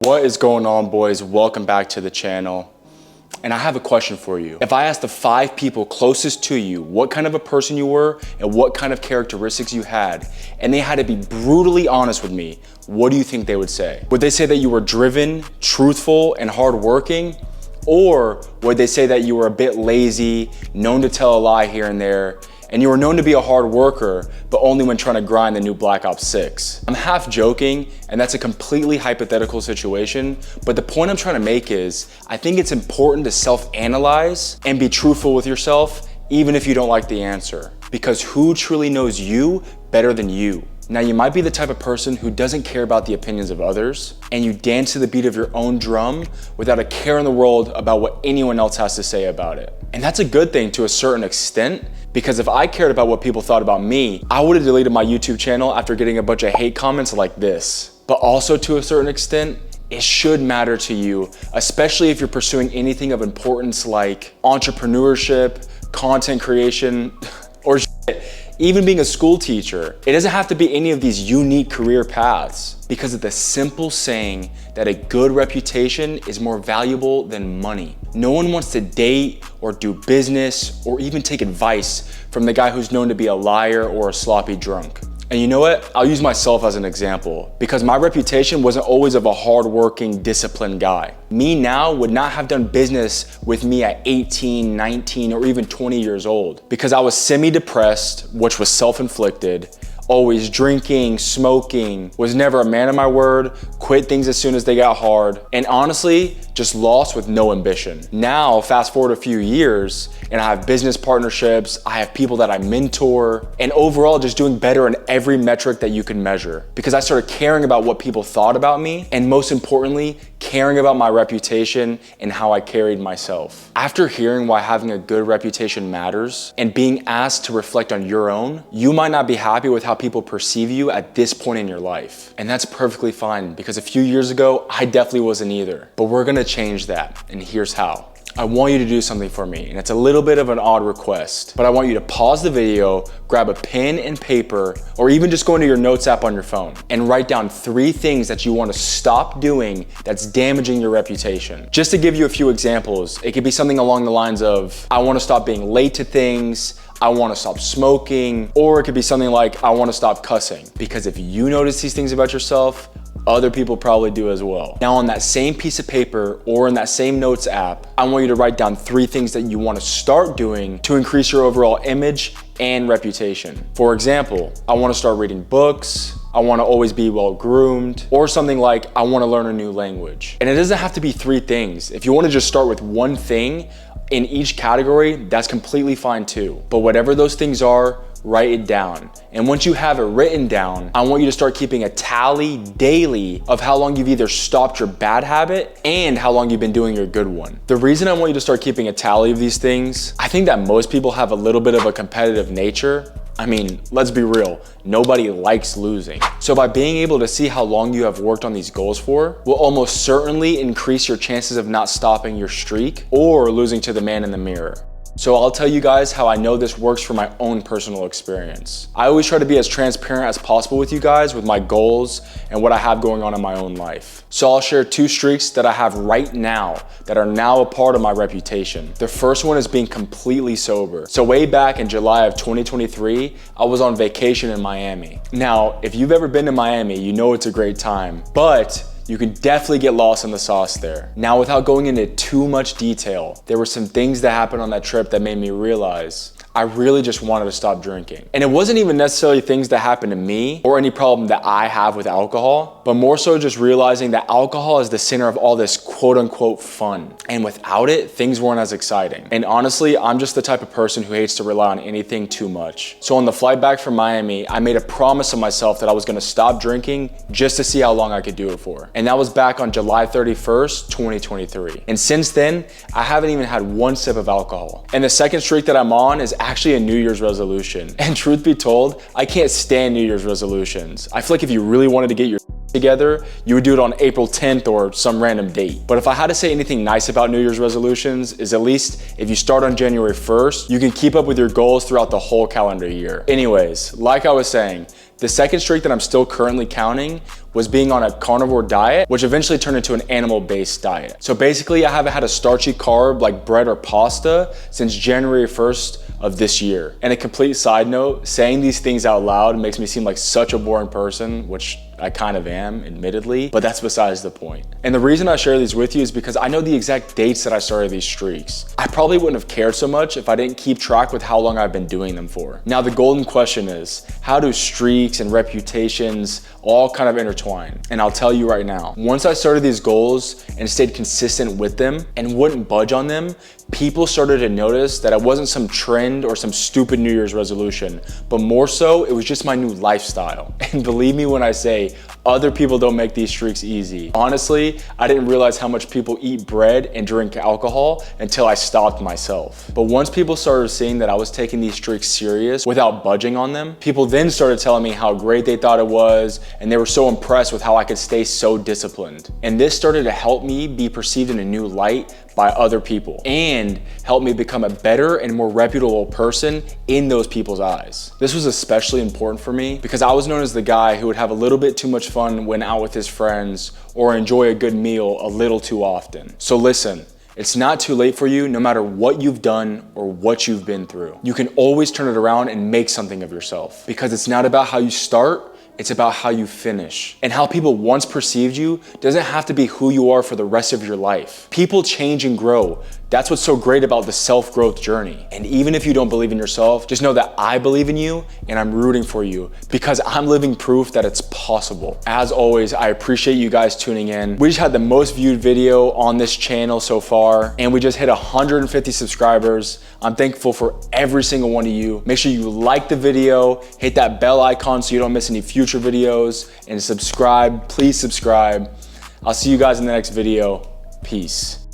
What is going on, boys? Welcome back to the channel. And I have a question for you. If I asked the 5 people closest to you what kind of a person you were and what kind of characteristics you had, and they had to be brutally honest with me, what do you think they would say? Would they say that you were driven, truthful, and hardworking? Or would they say that you were a bit lazy, known to tell a lie here and there, and you were known to be a hard worker, but only when trying to grind the new Black Ops 6. I'm half joking, and that's a completely hypothetical situation, but the point I'm trying to make is, I think it's important to self-analyze and be truthful with yourself, even if you don't like the answer. Because who truly knows you better than you? Now, you might be the type of person who doesn't care about the opinions of others, and you dance to the beat of your own drum without a care in the world about what anyone else has to say about it. And that's a good thing to a certain extent, because if I cared about what people thought about me, I would have deleted my YouTube channel after getting a bunch of hate comments like this. But also to a certain extent, it should matter to you, especially if you're pursuing anything of importance like entrepreneurship, content creation, or shit. Even being a school teacher. It doesn't have to be any of these unique career paths, because of the simple saying that a good reputation is more valuable than money. No one wants to date or do business or even take advice from the guy who's known to be a liar or a sloppy drunk. And you know what? I'll use myself as an example, because my reputation wasn't always of a hardworking, disciplined guy. Me now would not have done business with me at 18, 19, or even 20 years old, because I was semi-depressed, which was self-inflicted, always drinking, smoking, was never a man of my word, quit things as soon as they got hard, and honestly, just lost with no ambition. Now, fast forward a few years, and I have business partnerships, I have people that I mentor, and overall just doing better in every metric that you can measure. Because I started caring about what people thought about me, and most importantly, caring about my reputation and how I carried myself. After hearing why having a good reputation matters, and being asked to reflect on your own, you might not be happy with how people perceive you at this point in your life. And that's perfectly fine, because a few years ago, I definitely wasn't either. But we're gonna change that, and here's how. I want you to do something for me, and it's a little bit of an odd request, but I want you to pause the video, grab a pen and paper, or even just go into your notes app on your phone and write down 3 things that you want to stop doing that's damaging your reputation. Just to give you a few examples, it could be something along the lines of, I want to stop being late to things, I want to stop smoking, or it could be something like, I want to stop cussing. Because if you notice these things about yourself, other people probably do as well. Now, on that same piece of paper or in that same notes app, I want you to write down 3 things that you want to start doing to increase your overall image and reputation. For example, I want to start reading books, I want to always be well groomed, or something like, I want to learn a new language. And it doesn't have to be 3 things. If you want to just start with one thing in each category, that's completely fine too. But whatever those things are, write it down. And once you have it written down, I want you to start keeping a tally daily of how long you've either stopped your bad habit and how long you've been doing your good one. The reason I want you to start keeping a tally of these things, I think that most people have a little bit of a competitive nature. I mean, let's be real, nobody likes losing. So by being able to see how long you have worked on these goals for, will almost certainly increase your chances of not stopping your streak or losing to the man in the mirror. So I'll tell you guys how I know this works from my own personal experience. I always try to be as transparent as possible with you guys with my goals and what I have going on in my own life. So I'll share 2 streaks that I have right now that are now a part of my reputation. The first one is being completely sober. So way back in July of 2023, I was on vacation in Miami. Now, if you've ever been to Miami, you know it's a great time, but you can definitely get lost in the sauce there. Now, without going into too much detail, there were some things that happened on that trip that made me realize I really just wanted to stop drinking. And it wasn't even necessarily things that happened to me or any problem that I have with alcohol, but more so just realizing that alcohol is the center of all this quote unquote fun. And without it, things weren't as exciting. And honestly, I'm just the type of person who hates to rely on anything too much. So on the flight back from Miami, I made a promise of myself that I was gonna stop drinking just to see how long I could do it for. And that was back on July 31st, 2023. And since then, I haven't even had 1 sip of alcohol. And the second streak that I'm on is actually a New Year's resolution. And truth be told, I can't stand New Year's resolutions. I feel like if you really wanted to get your together, you would do it on April 10th or some random date. But if I had to say anything nice about New Year's resolutions, is at least if you start on January 1st, you can keep up with your goals throughout the whole calendar year. Anyways, like I was saying, the second streak that I'm still currently counting was being on a carnivore diet, which eventually turned into an animal-based diet. So basically, I haven't had a starchy carb like bread or pasta since January 1st of this year. And a complete side note, saying these things out loud makes me seem like such a boring person, which I kind of am, admittedly, but that's besides the point. And the reason I share these with you is because I know the exact dates that I started these streaks. I probably wouldn't have cared so much if I didn't keep track with how long I've been doing them for. Now, the golden question is, how do streaks and reputations all kind of intertwine? And I'll tell you right now, once I started these goals and stayed consistent with them and wouldn't budge on them, people started to notice that it wasn't some trend or some stupid New Year's resolution, but more so, it was just my new lifestyle. And believe me when I say, other people don't make these streaks easy. Honestly, I didn't realize how much people eat bread and drink alcohol until I stopped myself. But once people started seeing that I was taking these streaks serious without budging on them, people then started telling me how great they thought it was, and they were so impressed with how I could stay so disciplined. And this started to help me be perceived in a new light by other people and help me become a better and more reputable person in those people's eyes. This was especially important for me because I was known as the guy who would have a little bit too much fun when out with his friends or enjoy a good meal a little too often. So listen, it's not too late for you no matter what you've done or what you've been through. You can always turn it around and make something of yourself because it's not about how you start, it's about how you finish. And how people once perceived you doesn't have to be who you are for the rest of your life. People change and grow. That's what's so great about the self-growth journey. And even if you don't believe in yourself, just know that I believe in you and I'm rooting for you because I'm living proof that it's possible. As always, I appreciate you guys tuning in. We just had the most viewed video on this channel so far, and we just hit 150 subscribers. I'm thankful for every single one of you. Make sure you like the video, hit that bell icon so you don't miss any future videos, and subscribe. Please subscribe. I'll see you guys in the next video. Peace.